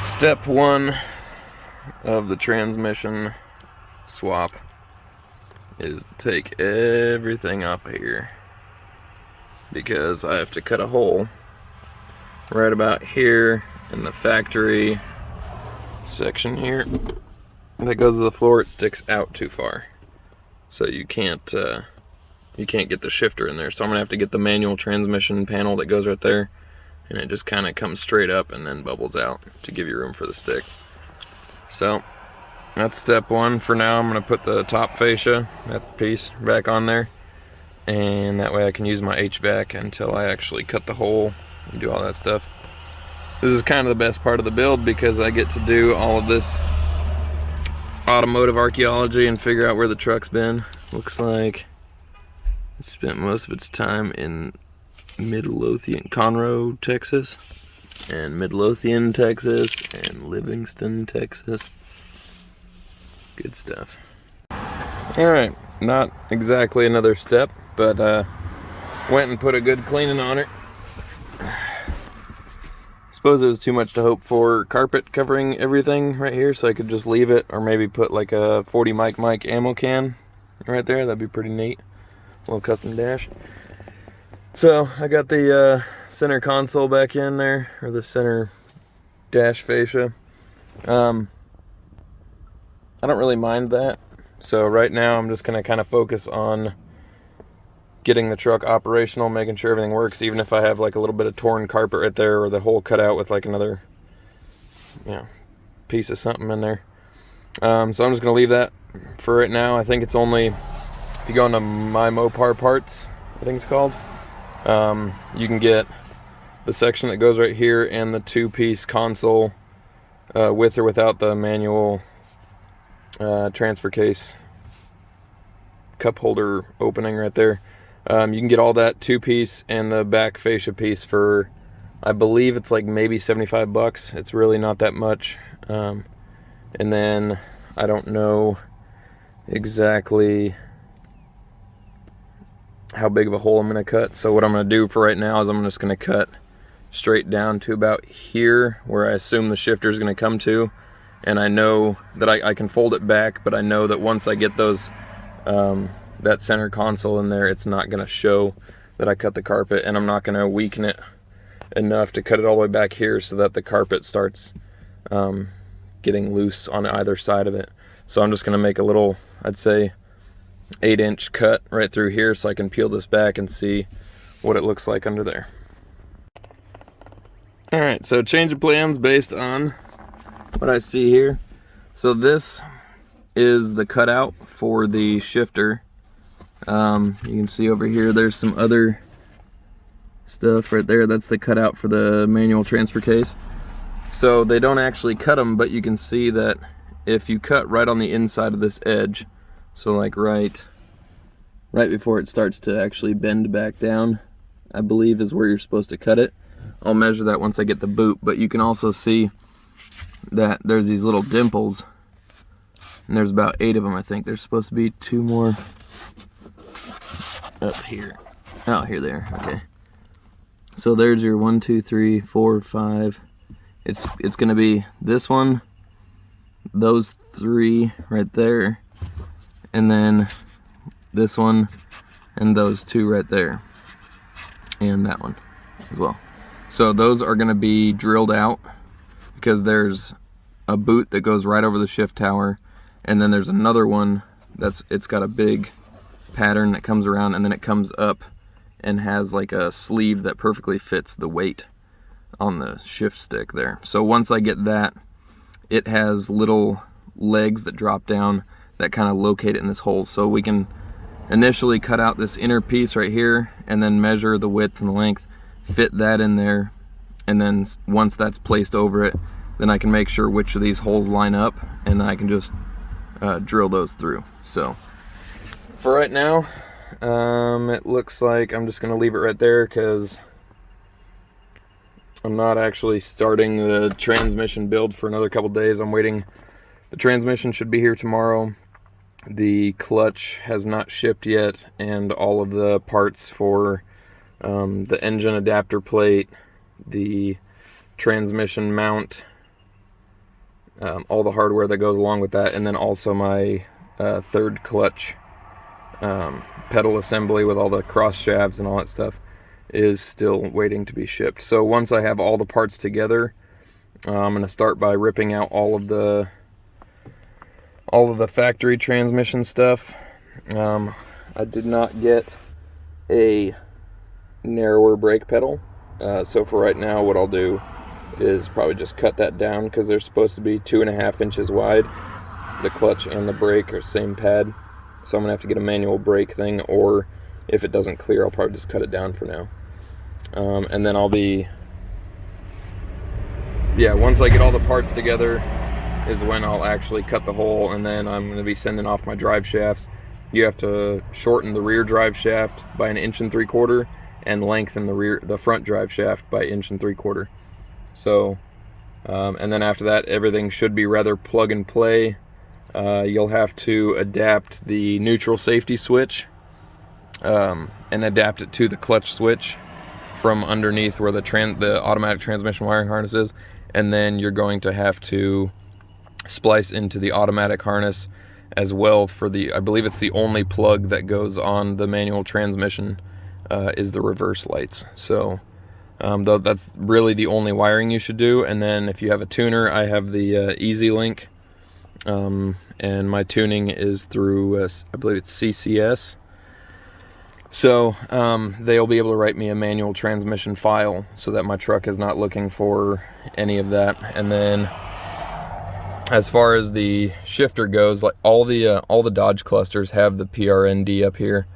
Step one of the transmission swap is to take everything off of here, because I have to cut a hole right about here in the factory section here that goes to the floor. It sticks out too far, so you can't get the shifter in there. So I'm gonna have to get the manual transmission panel that goes right there, and it just kind of comes straight up and then bubbles out to give you room for the stick. So that's step one. For now, I'm going to put the top fascia, that piece, back on there, and that way I can use my HVAC until I actually cut the hole and do all that stuff. This is kind of the best part of the build because I get to do all of this automotive archaeology and figure out where the truck's been. Looks like it spent most of its time in Midlothian, Conroe, Texas, and Midlothian, Texas, and Livingston, Texas. Good stuff. Alright, not exactly another step, but went and put a good cleaning on it. Suppose it was too much to hope for carpet covering everything right here, so I could just leave it, or maybe put like a 40 mic ammo can right there. That'd be pretty neat. A little custom dash. So I got the center console back in there, or the center dash fascia. I don't really mind that. So right now I'm just gonna kind of focus on getting the truck operational, making sure everything works, even if I have like a little bit of torn carpet right there, or the hole cut out with like another, piece of something in there. So I'm just gonna leave that for right now. I think it's only, if you go into My Mopar Parts, I think it's called, you can get the section that goes right here and the two-piece console with or without the manual transfer case cup holder opening right there. You can get all that two-piece and the back fascia piece for, I believe it's like maybe 75 bucks. It's really not that much. And then I don't know exactly how big of a hole I'm going to cut. So what I'm going to do for right now is I'm just going to cut straight down to about here, where I assume the shifter is going to come to. And I know that I can fold it back, but I know that once I get those that center console in there, it's not going to show that I cut the carpet, and I'm not going to weaken it enough to cut it all the way back here so that the carpet starts getting loose on either side of it. So I'm just going to make a little, I'd say 8-inch cut right through here so I can peel this back and see what it looks like under there. Alright, so change of plans based on what I see here. So this is the cutout for the shifter. You can see over here there's some other stuff right there. That's the cutout for the manual transfer case. So they don't actually cut them, but you can see that if you cut right on the inside of this edge, so like right before it starts to actually bend back down, I believe is where you're supposed to cut it. I'll measure that once I get the boot, but you can also see that there's these little dimples, and there's about 8 of them. I think there's supposed to be 2 more up here. Oh, here they are. Okay. So there's your 1, 2, 3, 4, 5. It's going to be this one, those 3 right there, and then this one, and those 2 right there, and that one as well. So those are going to be drilled out, because there's a boot that goes right over the shift tower, and then there's another one it's got a big pattern that comes around, and then it comes up and has like a sleeve that perfectly fits the weight on the shift stick there. So once I get that, it has little legs that drop down that kind of locate it in this hole. So we can initially cut out this inner piece right here and then measure the width and the length, fit that in there, and then once that's placed over it, then I can make sure which of these holes line up, and then I can just drill those through. So for right now, it looks like I'm just gonna leave it right there, because I'm not actually starting the transmission build for another couple days. I'm waiting. The transmission should be here tomorrow. The clutch has not shipped yet, and all of the parts for the engine adapter plate, the transmission mount, all the hardware that goes along with that, and then also my third clutch pedal assembly with all the cross shafts and all that stuff is still waiting to be shipped. So once I have all the parts together, I'm going to start by ripping out all of the factory transmission stuff. I did not get a narrower brake pedal, so for right now what I'll do is probably just cut that down, because they're supposed to be 2.5 inches wide. The clutch and the brake are same pad, so I'm gonna have to get a manual brake thing, or if it doesn't clear, I'll probably just cut it down for now. And then once I get all the parts together is when I'll actually cut the hole, and then I'm going to be sending off my drive shafts. You have to shorten the rear drive shaft by 1 3/4 inches and lengthen the front drive shaft by 1 3/4 inches. So, and then after that, everything should be rather plug and play. You'll have to adapt the neutral safety switch and adapt it to the clutch switch from underneath where the automatic transmission wiring harness is, and then you're going to have to splice into the automatic harness as well for I believe it's the only plug that goes on the manual transmission is the reverse lights. So though that's really the only wiring you should do. And then if you have a tuner, I have the Easy Link, and my tuning is through I believe it's CCS. So they'll be able to write me a manual transmission file so that my truck is not looking for any of that. And then as far as the shifter goes, like all the Dodge clusters have the PRND up here,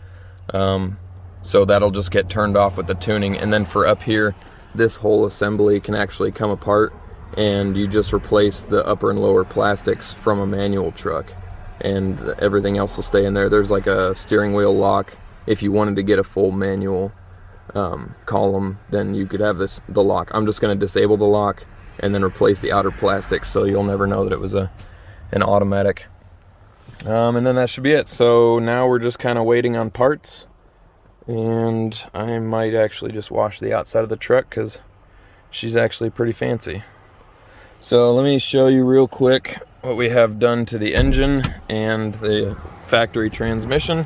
so that'll just get turned off with the tuning. And then for up here, this whole assembly can actually come apart, and you just replace the upper and lower plastics from a manual truck, and everything else will stay in there. There's like a steering wheel lock. If you wanted to get a full manual column, then you could have the lock. I'm just going to disable the lock and then replace the outer plastics, so you'll never know that it was an automatic. And then that should be it. So now we're just kind of waiting on parts, and I might actually just wash the outside of the truck because she's actually pretty fancy. So let me show you real quick what we have done to the engine and the factory transmission.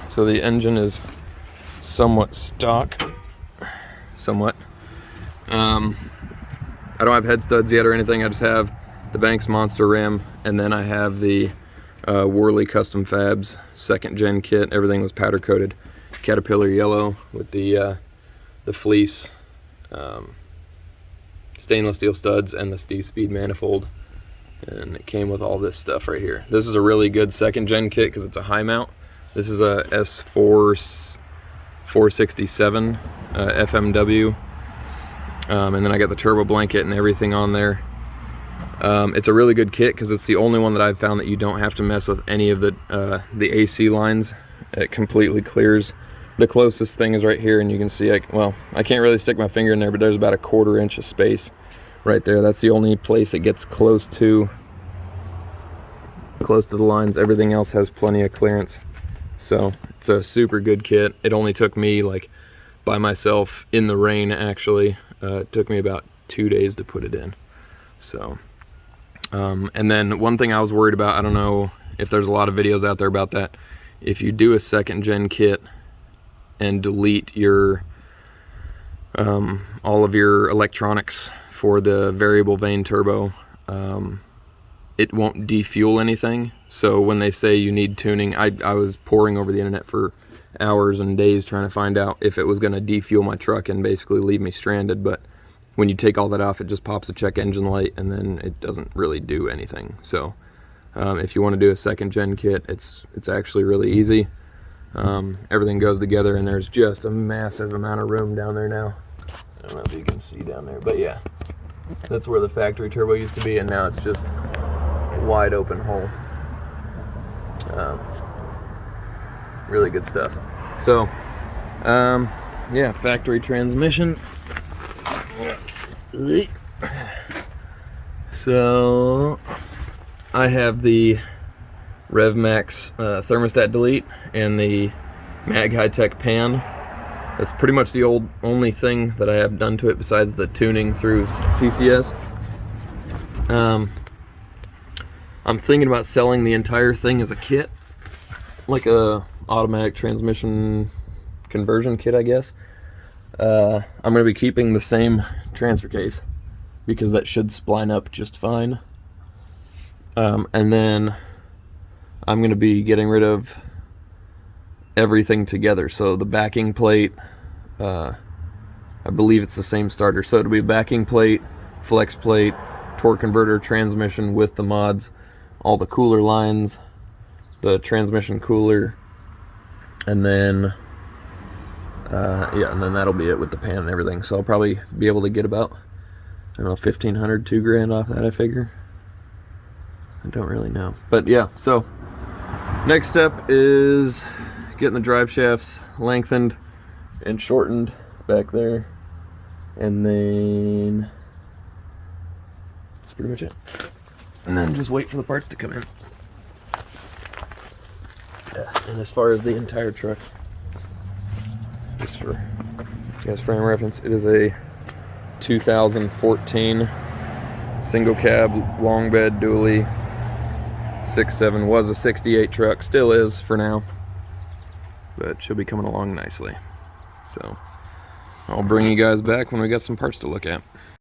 So the engine is somewhat stock. Somewhat. I don't have head studs yet or anything. I just have the Banks Monster Ram, and then I have the Worley Custom Fabs 2nd gen kit. Everything was powder coated Caterpillar yellow with the fleece, stainless steel studs, and the Steve Speed manifold. And it came with all this stuff right here. This is a really good 2nd gen kit because it's a high mount. This is a S467 FMW, and then I got the turbo blanket and everything on there. It's a really good kit because it's the only one that I've found that you don't have to mess with any of the AC lines. It completely clears. The closest thing is right here, and you can see, I can't really stick my finger in there, but there's about 1/4 inch of space right there. That's the only place it gets close to the lines. Everything else has plenty of clearance. So it's a super good kit. It only took me, like, by myself in the rain, actually, it took me about 2 days to put it in. So and then one thing I was worried about, I don't know if there's a lot of videos out there about that, if you do a 2nd gen kit and delete your all of your electronics for the variable vane turbo, it won't defuel anything. So when they say you need tuning, I was poring over the internet for hours and days trying to find out if it was going to defuel my truck and basically leave me stranded. But when you take all that off, it just pops a check engine light, and then it doesn't really do anything. So if you want to do a 2nd gen kit, it's actually really easy. Everything goes together, and there's just a massive amount of room down there now. I don't know if you can see down there, but yeah, that's where the factory turbo used to be, and now it's just a wide open hole. Really good stuff. So yeah, factory transmission. So I have the RevMax thermostat delete and the Mag High Tech pan. That's pretty much the only thing that I have done to it besides the tuning through CCS. I'm thinking about selling the entire thing as a kit, like a automatic transmission conversion kit, I guess. I'm going to be keeping the same transfer case because that should spline up just fine. And then I'm going to be getting rid of everything together. So the backing plate, I believe it's the same starter. So it'll be backing plate, flex plate, torque converter, transmission with the mods, all the cooler lines, the transmission cooler, and then yeah, and then that'll be it with the pan and everything. So I'll probably be able to get about, I don't know, 1,500, $2,000 off that, I figure. I don't really know, but yeah. So next step is getting the drive shafts lengthened and shortened back there, and then that's pretty much it. And then just wait for the parts to come in. Yeah. And as far as the entire truck, just for you guys' frame reference, it is a 2014 single cab long bed dually 6.7. Was a 68 truck, still is for now, but she'll be coming along nicely. So I'll bring you guys back when we got some parts to look at.